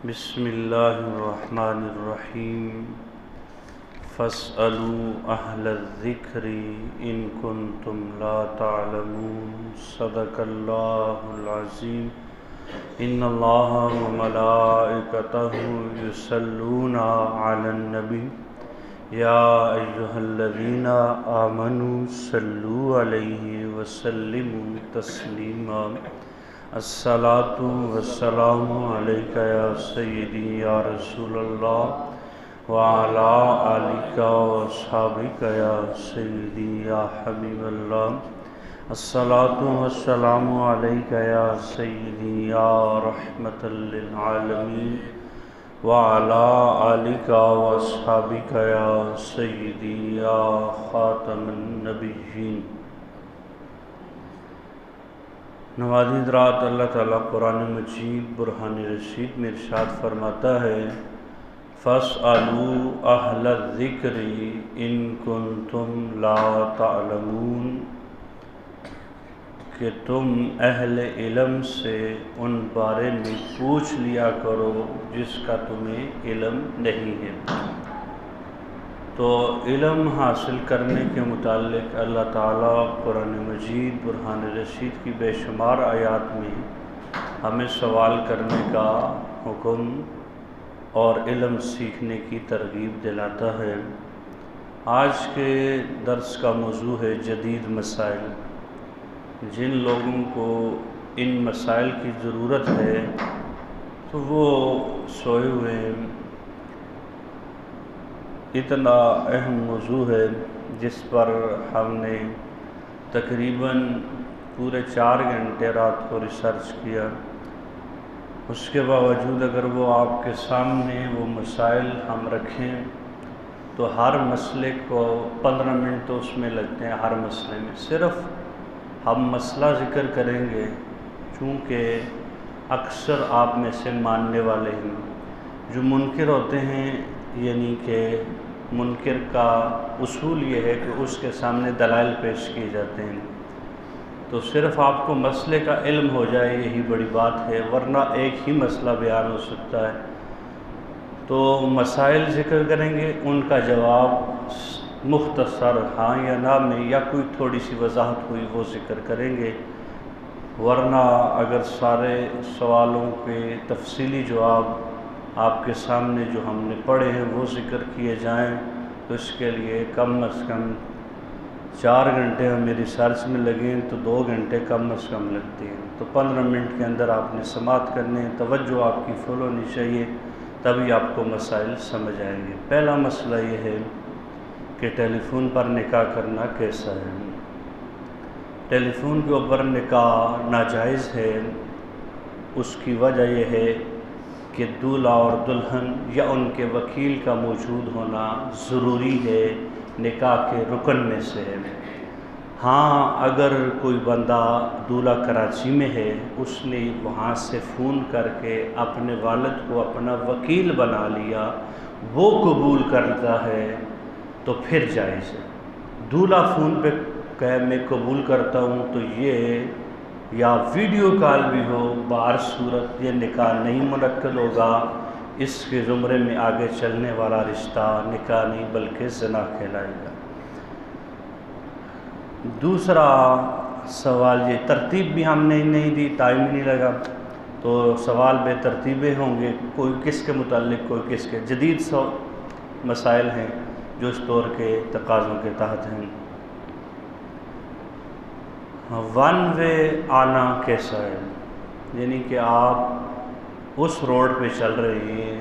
بسم اللہ الرحمن الرحیم فاسألوا اہل الذکر ان کنتم لا تعلمون صدق اللہ العظیم ان اللہ وملائکتہ یصلون علی النبی یا ایہا الذین آمنوا صلوا علیہ وسلموا تسلیما الصلاۃ والسلام علیک یا سیدی یا رسول اللہ وعلی آلک واصحابک یا سیدی یا حبیب اللہ الصلاۃ والسلام علیک یا سیدی یا رحمۃ للعالمین وعلی آلک واصحابک یا سیدی یا خاتم النبیین۔ نوازی حضرات، اللہ تعالیٰ قرآن مجید برہان رشید میں ارشاد فرماتا ہے فاسألوا اہل الذکر ان کنتم لا تعلمون، کہ تم اہل علم سے ان بارے میں پوچھ لیا کرو جس کا تمہیں علم نہیں ہے۔ تو علم حاصل کرنے کے متعلق اللہ تعالیٰ قرآن مجید برہان رشید کی بے شمار آیات میں ہمیں سوال کرنے کا حکم اور علم سیکھنے کی ترغیب دلاتا ہے۔ آج کے درس کا موضوع ہے جدید مسائل۔ جن لوگوں کو ان مسائل کی ضرورت ہے تو وہ سوئے ہوئے ہیں۔ اتنا اہم موضوع ہے جس پر ہم نے تقریباً پورے 4 گھنٹے رات کو ریسرچ کیا۔ اس کے باوجود اگر وہ آپ کے سامنے وہ مسائل ہم رکھیں تو ہر مسئلے کو 15 منٹ تو اس میں لگتے ہیں۔ ہر مسئلے میں صرف ہم مسئلہ ذکر کریں گے، چونکہ اکثر آپ میں سے ماننے والے ہیں جو منکر ہوتے ہیں، یعنی کہ منکر کا اصول یہ ہے کہ اس کے سامنے دلائل پیش کیے جاتے ہیں، تو صرف آپ کو مسئلے کا علم ہو جائے یہی بڑی بات ہے، ورنہ ایک ہی مسئلہ بیان ہو سکتا ہے۔ تو مسائل ذکر کریں گے، ان کا جواب مختصر ہاں یا نہ میں یا کوئی تھوڑی سی وضاحت ہوئی وہ ذکر کریں گے، ورنہ اگر سارے سوالوں کے تفصیلی جواب آپ کے سامنے جو ہم نے پڑھے ہیں وہ ذکر کیے جائیں تو اس کے لیے کم از کم 4 گھنٹے ہمیں ریسرچ میں لگیں تو 2 گھنٹے کم از کم لگتے ہیں۔ تو 15 منٹ کے اندر آپ نے سماعت کرنے ہیں، توجہ آپ کی فل ہونی چاہیے، تبھی آپ کو مسائل سمجھ آئیں گے۔ پہلا مسئلہ یہ ہے کہ ٹیلی فون پر نکاح کرنا کیسا ہے۔ ٹیلی فون کے اوپر نکاح ناجائز ہے۔ اس کی وجہ یہ ہے کہ دولہا اور دلہن یا ان کے وکیل کا موجود ہونا ضروری ہے، نکاح کے رکن میں سے ہے۔ ہاں اگر کوئی بندہ دولہا کراچی میں ہے، اس نے وہاں سے فون کر کے اپنے والد کو اپنا وکیل بنا لیا، وہ قبول کرتا ہے تو پھر جائز ہے۔ دولہا فون پہ کہ میں قبول کرتا ہوں تو یہ یا ویڈیو کال بھی ہو، بہر صورت یہ نکاح نہیں منعقد ہوگا، اس کے زمرے میں آگے چلنے والا رشتہ نکاح نہیں بلکہ زنا کہلائے گا۔ دوسرا سوال، یہ ترتیب بھی ہم نے نہیں دی، ٹائم ہی نہیں لگا، تو سوال بے ترتیبے ہوں گے، کوئی کس کے متعلق کوئی کس کے۔ جدید مسائل ہیں جو اس دور کے تقاضوں کے تحت ہیں۔ ون وے آنا کیسا ہے، یعنی کہ آپ اس روڈ پہ چل رہے ہیں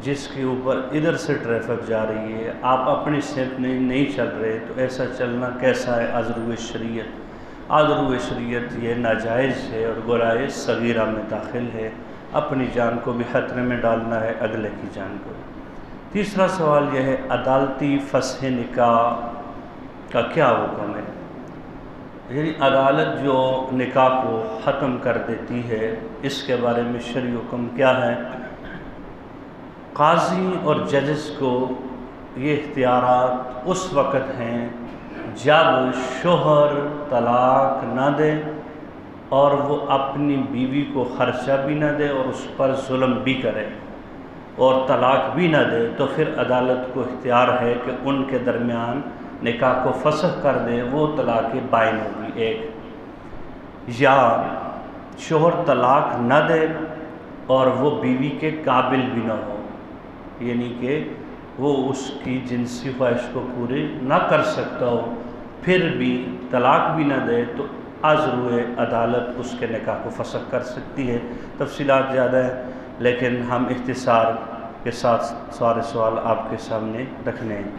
جس کے اوپر ادھر سے ٹریفک جا رہی ہے، آپ اپنی سمت میں نہیں چل رہے، تو ایسا چلنا کیسا ہے؟ عذر شریعت۔ عذر شریعت یہ ناجائز ہے اور گناہ صغیرہ میں داخل ہے، اپنی جان کو بھی خطرے میں ڈالنا ہے، اگلے کی جان کو۔ تیسرا سوال یہ ہے عدالتی فسخ نکاح کا کیا حکم ہے، یعنی عدالت جو نکاح کو ختم کر دیتی ہے اس کے بارے میں شرعی حکم کیا ہے۔ قاضی اور ججز کو یہ اختیارات اس وقت ہیں جب شوہر طلاق نہ دے اور وہ اپنی بیوی کو خرچہ بھی نہ دے اور اس پر ظلم بھی کرے اور طلاق بھی نہ دے، تو پھر عدالت کو اختیار ہے کہ ان کے درمیان نکاح کو فسخ کر دے، وہ طلاق بائن ہوگی ایک۔ یا شوہر طلاق نہ دے اور وہ بیوی کے قابل بھی نہ ہو، یعنی کہ وہ اس کی جنسی خواہش کو پوری نہ کر سکتا ہو، پھر بھی طلاق بھی نہ دے، تو از روئے عدالت اس کے نکاح کو فسخ کر سکتی ہے۔ تفصیلات زیادہ ہیں لیکن ہم اختصار کے ساتھ سارے سوال آپ کے سامنے رکھنے ہیں۔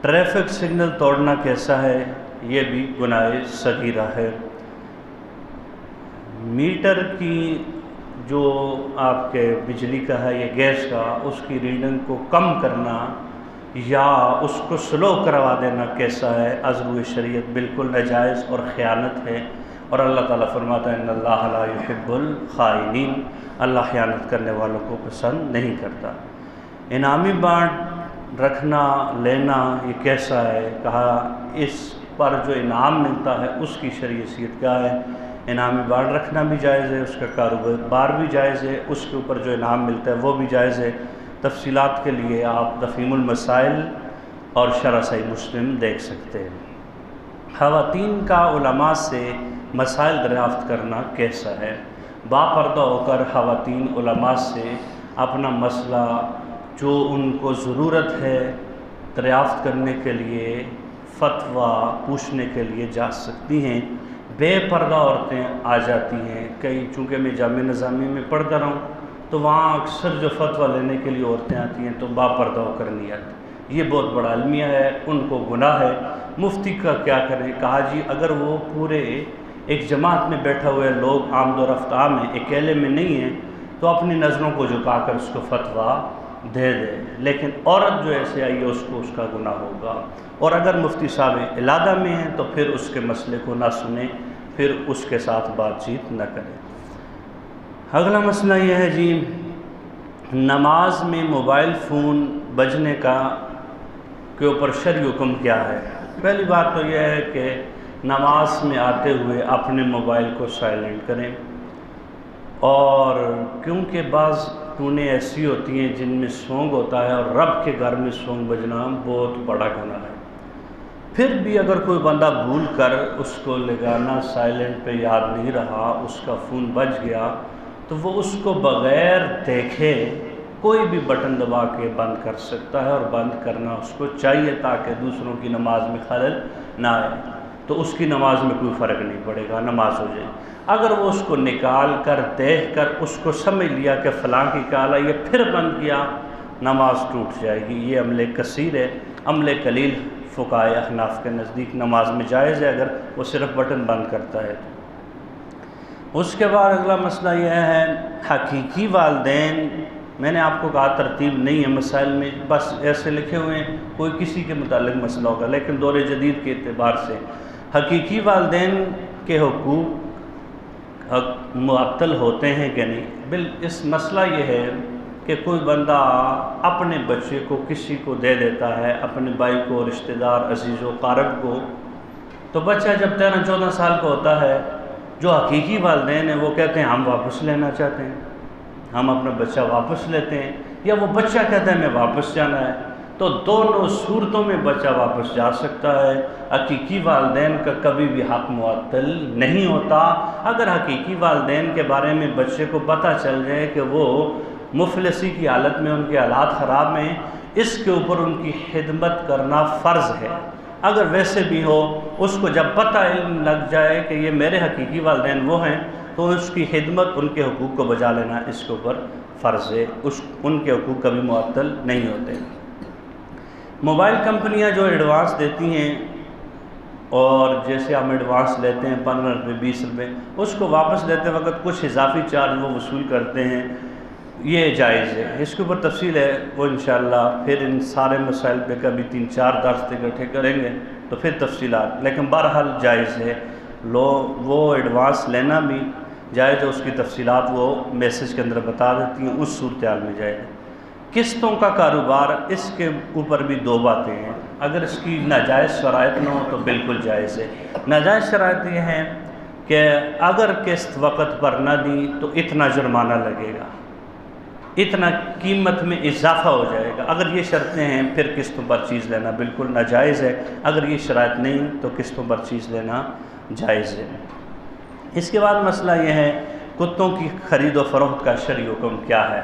ٹریفک سگنل توڑنا کیسا ہے؟ یہ بھی گناہ صغیرہ ہے۔ میٹر کی جو آپ کے بجلی کا ہے یا گیس کا، اس کی ریڈنگ کو کم کرنا یا اس کو سلو کروا دینا کیسا ہے؟ از روئے شریعت بالکل ناجائز اور خیانت ہے، اور اللہ تعالیٰ فرماتا ہے ان اللہ لا یحب الخائنین، اللہ خیانت کرنے والوں کو پسند نہیں کرتا۔ انعامی بانڈ رکھنا لینا یہ کیسا ہے؟ کہا اس پر جو انعام ملتا ہے اس کی شریعت کیا ہے؟ انعامی بانڈ رکھنا بھی جائز ہے، اس کا کاروبار بھی جائز ہے، اس کے اوپر جو انعام ملتا ہے وہ بھی جائز ہے۔ تفصیلات کے لیے آپ تفہیم المسائل اور شرح صحیح مسلم دیکھ سکتے ہیں۔ خواتین کا علماء سے مسائل دریافت کرنا کیسا ہے؟ باپردہ ہو کر خواتین علماء سے اپنا مسئلہ جو ان کو ضرورت ہے دریافت کرنے کے لیے، فتویٰ پوچھنے کے لیے جا سکتی ہیں۔ بے پردہ عورتیں آ جاتی ہیں، کئی چونکہ میں جامعہ نظامی میں پڑھتا رہا ہوں تو وہاں اکثر جو فتویٰ لینے کے لیے عورتیں آتی ہیں تو باپردہ ہو کر نہیں آتی، یہ بہت بڑا المیہ ہے، ان کو گناہ ہے۔ مفتی کا کیا کریں؟ کہا جی اگر وہ پورے ایک جماعت میں بیٹھا ہوئے لوگ آمد و رفت عام ہیں، اکیلے میں نہیں ہیں، تو اپنی نظروں کو جھکا کر اس کو فتویٰ دے دے، لیکن عورت جو ایسے آئی ہے اس کو اس کا گناہ ہوگا۔ اور اگر مفتی صاحب علادہ میں ہیں تو پھر اس کے مسئلے کو نہ سنیں، پھر اس کے ساتھ بات چیت نہ کریں۔ اگلا مسئلہ یہ ہے جی نماز میں موبائل فون بجنے کے اوپر شرعی حکم کیا ہے؟ پہلی بات تو یہ ہے کہ نماز میں آتے ہوئے اپنے موبائل کو سائلنٹ کریں، اور کیونکہ بعض ٹونیں ایسی ہوتی ہیں جن میں سونگ ہوتا ہے اور رب کے گھر میں سونگ بجنا بہت بڑا گناہ ہے۔ پھر بھی اگر کوئی بندہ بھول کر اس کو لگانا سائلنٹ پہ یاد نہیں رہا، اس کا فون بج گیا، تو وہ اس کو بغیر دیکھے کوئی بھی بٹن دبا کے بند کر سکتا ہے، اور بند کرنا اس کو چاہیے تاکہ دوسروں کی نماز میں خلل نہ آئے، تو اس کی نماز میں کوئی فرق نہیں پڑے گا، نماز ہو جائے۔ اگر وہ اس کو نکال کر دیکھ کر اس کو سمجھ لیا کہ فلاں کی کال ہے، یہ پھر بند کیا، نماز ٹوٹ جائے گی۔ یہ عمل کثیر ہے، عمل قلیل فقہائے احناف کے نزدیک نماز میں جائز ہے اگر وہ صرف بٹن بند کرتا ہے۔ اس کے بعد اگلا مسئلہ یہ ہے حقیقی والدین، میں نے آپ کو کہا ترتیب نہیں ہے مسائل میں، بس ایسے لکھے ہوئے ہیں، کوئی کسی کے متعلق مسئلہ ہوگا، لیکن دور جدید کے اعتبار سے حقیقی والدین کے حقوق معطل ہوتے ہیں کہ نہیں؟ اس مسئلہ یہ ہے کہ کوئی بندہ اپنے بچے کو کسی کو دے دیتا ہے، اپنے بھائی کو، رشتہ دار، عزیز و قارب کو، تو بچہ جب 13-14 سال کا ہوتا ہے، جو حقیقی والدین ہیں وہ کہتے ہیں ہم واپس لینا چاہتے ہیں، ہم اپنا بچہ واپس لیتے ہیں، یا وہ بچہ کہتا ہے میں واپس جانا ہے، تو دونوں صورتوں میں بچہ واپس جا سکتا ہے۔ حقیقی والدین کا کبھی بھی حق معطل نہیں ہوتا۔ اگر حقیقی والدین کے بارے میں بچے کو پتہ چل جائے کہ وہ مفلسی کی حالت میں، ان کے حالات خراب ہیں، اس کے اوپر ان کی خدمت کرنا فرض ہے۔ اگر ویسے بھی ہو، اس کو جب پتہ علم لگ جائے کہ یہ میرے حقیقی والدین وہ ہیں، تو اس کی خدمت، ان کے حقوق کو بجا لینا اس کے اوپر فرض ہے، ان کے حقوق کبھی معطل نہیں ہوتے۔ موبائل کمپنیاں جو ایڈوانس دیتی ہیں، اور جیسے ہم ایڈوانس لیتے ہیں 15 روپے 20 روپے، اس کو واپس لیتے وقت کچھ اضافی چارج وہ وصول کرتے ہیں، یہ جائز ہے۔ اس کے اوپر تفصیل ہے، وہ انشاءاللہ پھر ان سارے مسائل پہ کبھی 3-4 درس اکٹھے کریں گے تو پھر تفصیلات، لیکن بہرحال جائز ہے۔ وہ ایڈوانس لینا بھی جائز ہے، اس کی تفصیلات وہ میسج کے اندر بتا دیتی ہیں، اس صورتحال میں جائز ہے۔ قسطوں کا کاروبار، اس کے اوپر بھی 2 باتیں ہیں۔ اگر اس کی ناجائز شرائط نہ ہو تو بالکل جائز ہے۔ ناجائز شرائط یہ ہیں کہ اگر قسط وقت پر نہ دی تو اتنا جرمانہ لگے گا، اتنا قیمت میں اضافہ ہو جائے گا۔ اگر یہ شرطیں ہیں پھر قسطوں پر چیز لینا بالکل ناجائز ہے، اگر یہ شرائط نہیں تو قسطوں پر چیز لینا جائز ہے۔ اس کے بعد مسئلہ یہ ہے کتوں کی خرید و فروخت کا شرعی حکم کیا ہے۔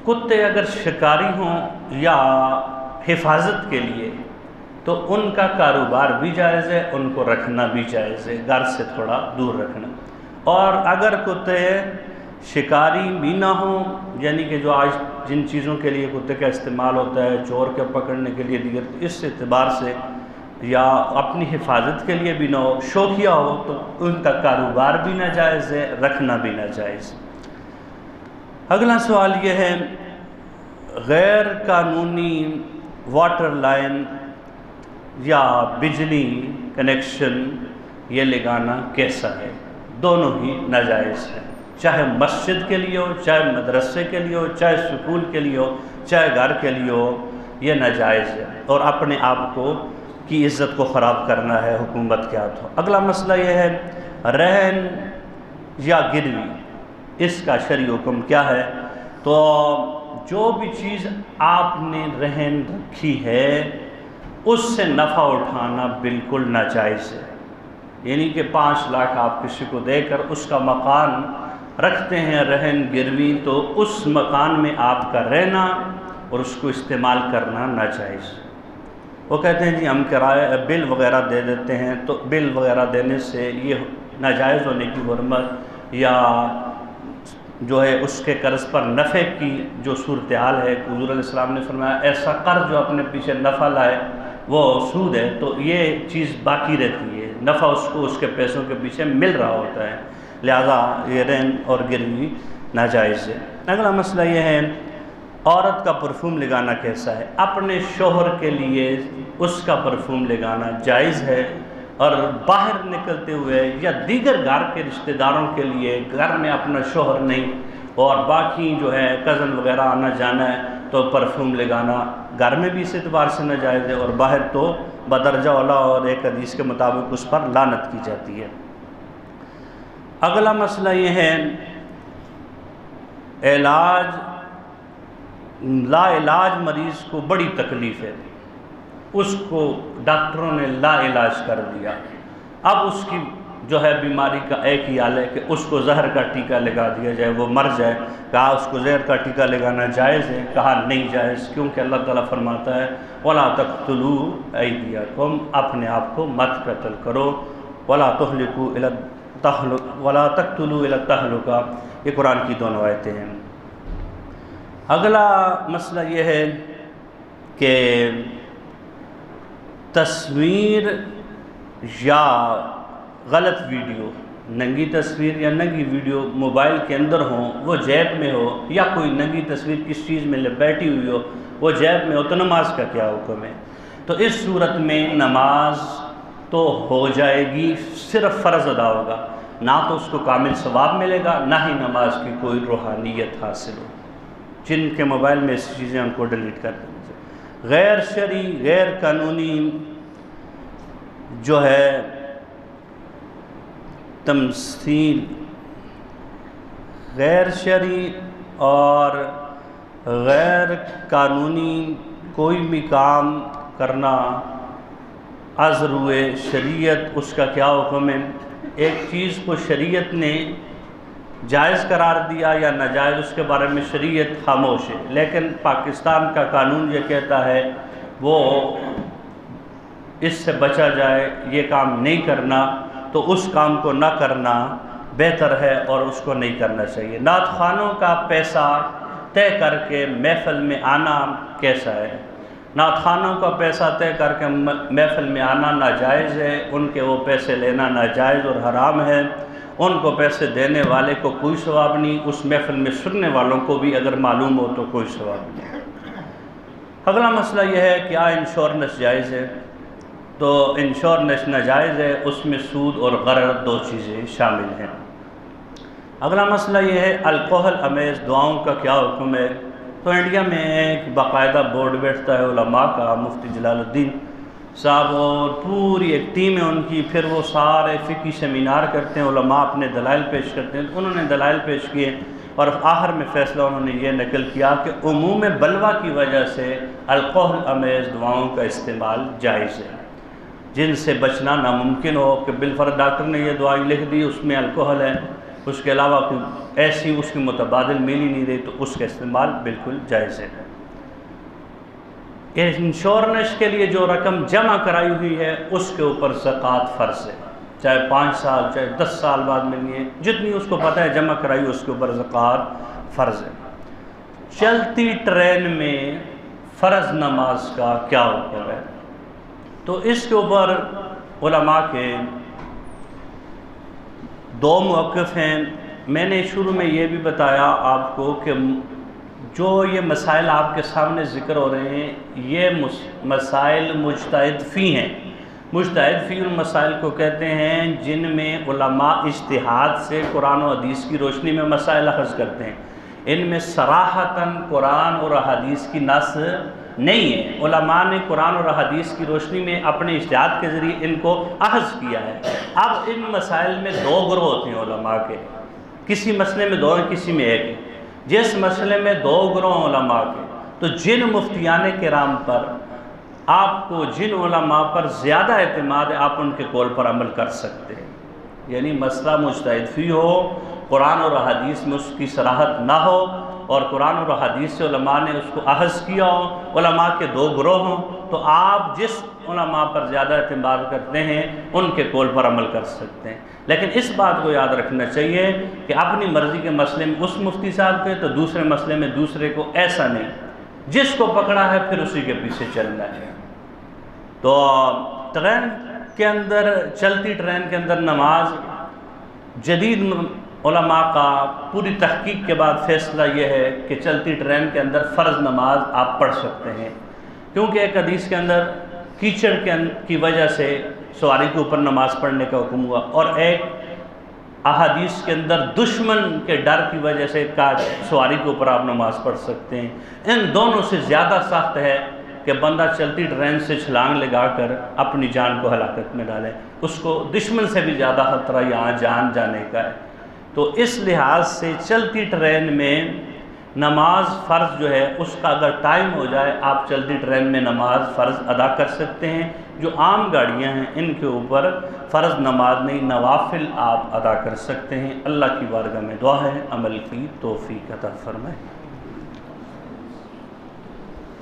کتے اگر شکاری ہوں یا حفاظت کے لیے تو ان کا کاروبار بھی جائز ہے، ان کو رکھنا بھی جائز ہے، گھر سے تھوڑا دور رکھنا۔ اور اگر کتے شکاری بھی نہ ہوں، یعنی کہ جو آج جن چیزوں کے لیے کتے کا استعمال ہوتا ہے، چور کے پکڑنے کے لیے دیگر، اس اعتبار سے یا اپنی حفاظت کے لیے بھی نہ ہو، شوقیہ ہو، تو ان کا کاروبار بھی ناجائز ہے، رکھنا بھی ناجائز۔ اگلا سوال یہ ہے غیر قانونی واٹر لائن یا بجلی کنیکشن یہ لگانا کیسا ہے؟ دونوں ہی ناجائز ہے، چاہے مسجد کے لیے ہو، چاہے مدرسے کے لیے ہو، چاہے سکول کے لیے ہو، چاہے گھر کے لیے ہو، یہ ناجائز ہے اور اپنے آپ کو کی عزت کو خراب کرنا ہے حکومت کے ہاتھوں۔ اگلا مسئلہ یہ ہے رہن یا گروی، اس کا شرعی حکم کیا ہے؟ تو جو بھی چیز آپ نے رہن رکھی ہے اس سے نفع اٹھانا بالکل ناجائز ہے، یعنی کہ 5 لاکھ آپ کسی کو دے کر اس کا مکان رکھتے ہیں رہن گروی، تو اس مکان میں آپ کا رہنا اور اس کو استعمال کرنا ناجائز۔ وہ کہتے ہیں جی ہم کرایہ بل وغیرہ دے دیتے ہیں، تو بل وغیرہ دینے سے یہ ناجائز ہونے کی حرمت یا جو ہے اس کے قرض پر نفع کی جو صورتحال ہے، حضور علیہ السلام نے فرمایا ایسا قرض جو اپنے پیچھے نفع لائے وہ سود ہے، تو یہ چیز باقی رہتی ہے، نفع اس کو اس کے پیسوں کے پیچھے مل رہا ہوتا ہے، لہذا یہ رہن اور گروی ناجائز ہے۔ اگلا مسئلہ یہ ہے عورت کا پرفیوم لگانا کیسا ہے؟ اپنے شوہر کے لیے اس کا پرفیوم لگانا جائز ہے، اور باہر نکلتے ہوئے یا دیگر گھر کے رشتہ داروں کے لیے، گھر میں اپنا شوہر نہیں اور باقی جو ہے کزن وغیرہ آنا جانا ہے تو پرفیوم لگانا گھر میں بھی اس اعتبار سے ناجائز ہے، اور باہر تو بدرجہ اولا، اور ایک حدیث کے مطابق اس پر لعنت کی جاتی ہے۔ اگلا مسئلہ یہ ہے لا علاج مریض کو بڑی تکلیف ہے، اس کو ڈاکٹروں نے لا علاج کر دیا، اب اس کی جو ہے بیماری کا ایک ہی حال ہے کہ اس کو زہر کا ٹیکہ لگا دیا جائے، وہ مر جائے۔ کہا اس کو زہر کا ٹیکہ لگانا جائز ہے؟ کہا نہیں جائز، کیونکہ اللہ تعالیٰ فرماتا ہے وَلَا تَقْتُلُوا أَيْدِيَكُمْ، اپنے آپ کو مت قتل کرو، وَلَا تَقْتُلُوا إِلَى التَّهْلُكَةِ، یہ قرآن کی دونوں آیتیں ہیں۔ اگلا مسئلہ یہ ہے کہ تصویر یا غلط ویڈیو، ننگی تصویر یا ننگی ویڈیو موبائل کے اندر ہوں، وہ جیب میں ہو، یا کوئی ننگی تصویر کس چیز میں بیٹھی ہوئی ہو وہ جیب میں ہو، تو نماز کا کیا حکم ہے؟ تو اس صورت میں نماز تو ہو جائے گی، صرف فرض ادا ہوگا، نہ تو اس کو کامل ثواب ملے گا، نہ ہی نماز کی کوئی روحانیت حاصل ہو۔ جن کے موبائل میں ایسی چیزیں ان کو ڈیلیٹ کر دیں۔ غیر شرعی غیر قانونی جو ہے تمثیل، غیر شرعی اور غیر قانونی کوئی بھی کام کرنا از روئے شریعت، اس کا کیا حکم ہے؟ ایک چیز کو شریعت نے جائز قرار دیا یا ناجائز، اس کے بارے میں شریعت خاموش ہے، لیکن پاکستان کا قانون یہ کہتا ہے وہ اس سے بچا جائے، یہ کام نہیں کرنا، تو اس کام کو نہ کرنا بہتر ہے اور اس کو نہیں کرنا چاہیے۔ نعت خوانوں کا پیسہ طے کر کے محفل میں آنا کیسا ہے؟ نعت خوانوں کا پیسہ طے کر کے محفل میں آنا ناجائز ہے، ان کے وہ پیسے لینا ناجائز اور حرام ہے، ان کو پیسے دینے والے کو کوئی ثواب نہیں، اس محفل میں سننے والوں کو بھی اگر معلوم ہو تو کوئی ثواب نہیں۔ اگلا مسئلہ یہ ہے کہ کیا انشورنس جائز ہے؟ تو انشورنس ناجائز ہے، اس میں سود اور غرر دو چیزیں شامل ہیں۔ اگلا مسئلہ یہ ہے الکحل امیز دعاؤں کا کیا حکم ہے؟ تو انڈیا میں ایک باقاعدہ بورڈ بیٹھتا ہے علماء کا، مفتی جلال الدین صاحب اور پوری ایک ٹیم ہے ان کی، پھر وہ سارے فقہی سیمینار کرتے ہیں، علماء اپنے دلائل پیش کرتے ہیں، انہوں نے دلائل پیش کیے اور آخر میں فیصلہ انہوں نے یہ نقل کیا کہ عموم بلوہ کی وجہ سے الکحل امیز دواؤں کا استعمال جائز ہے، جن سے بچنا ناممکن ہو کہ بالفرض ڈاکٹر نے یہ دوائی لکھ دی اس میں الکحل ہے، اس کے علاوہ کوئی ایسی اس کی متبادل مل ہی نہیں رہی، تو اس کا استعمال بالکل جائز ہے۔ انشورنس کے لیے جو رقم جمع کرائی ہوئی ہے اس کے اوپر زکوٰۃ فرض ہے، چاہے 5 سال چاہے 10 سال بعد ملنی ہے، جتنی اس کو پتہ ہے جمع کرائی اس کے اوپر زکوٰۃ فرض ہے۔ چلتی ٹرین میں فرض نماز کا کیا حکم ہے؟ تو اس کے اوپر علماء کے 2 موقف ہیں۔ میں نے شروع میں یہ بھی بتایا آپ کو کہ جو یہ مسائل آپ کے سامنے ذکر ہو رہے ہیں یہ مسائل مجتہد فی ہیں۔ مجتہد فی ان مسائل کو کہتے ہیں جن میں علماء اجتہاد سے قرآن و حدیث کی روشنی میں مسائل اخذ کرتے ہیں، ان میں صراحتاً قرآن اور حدیث کی نص نہیں ہے، علماء نے قرآن اور حدیث کی روشنی میں اپنے اجتہاد کے ذریعے ان کو اخذ کیا ہے۔ اب ان مسائل میں 2 گروہ ہوتے ہیں علماء کے، کسی مسئلے میں 2 ہیں کسی میں 1 ہے۔ جس مسئلے میں 2 گروہ علماء کے، تو جن مفتیان کرام پر آپ کو جن علماء پر زیادہ اعتماد ہے آپ ان کے قول پر عمل کر سکتے ہیں، یعنی مسئلہ مجتہد فی ہو، قرآن اور حدیث میں اس کی صراحت نہ ہو اور قرآن اور حدیث سے علماء نے اس کو اخذ کیا ہو، علماء کے 2 گروہ ہوں، تو آپ جس علماء پر زیادہ اعتماد کرتے ہیں ان کے قول پر عمل کر سکتے ہیں۔ لیکن اس بات کو یاد رکھنا چاہیے کہ اپنی مرضی کے مسئلے میں اس مفتی صاحب کے تو دوسرے مسئلے میں دوسرے کو، ایسا نہیں، جس کو پکڑا ہے پھر اسی کے پیچھے چلنا ہے۔ تو ٹرین کے اندر، چلتی ٹرین کے اندر نماز، جدید علماء کا پوری تحقیق کے بعد فیصلہ یہ ہے کہ چلتی ٹرین کے اندر فرض نماز آپ پڑھ سکتے ہیں، کیونکہ ایک حدیث کے اندر کیچڑ کی وجہ سے سواری کے اوپر نماز پڑھنے کا حکم ہوا، اور ایک احادیث کے اندر دشمن کے ڈر کی وجہ سے سواری کے اوپر آپ نماز پڑھ سکتے ہیں۔ ان دونوں سے زیادہ سخت ہے کہ بندہ چلتی ٹرین سے چھلانگ لگا کر اپنی جان کو ہلاکت میں ڈالے، اس کو دشمن سے بھی زیادہ خطرہ یہاں جان جانے کا ہے۔ تو اس لحاظ سے چلتی ٹرین میں نماز فرض جو ہے اس کا اگر ٹائم ہو جائے آپ چلتی ٹرین میں نماز فرض ادا کر سکتے ہیں۔ جو عام گاڑیاں ہیں ان کے اوپر فرض نماز نہیں، نوافل آپ ادا کر سکتے ہیں۔ اللہ کی بارگاہ میں دعا ہے عمل کی توفیق عطا فرمائے۔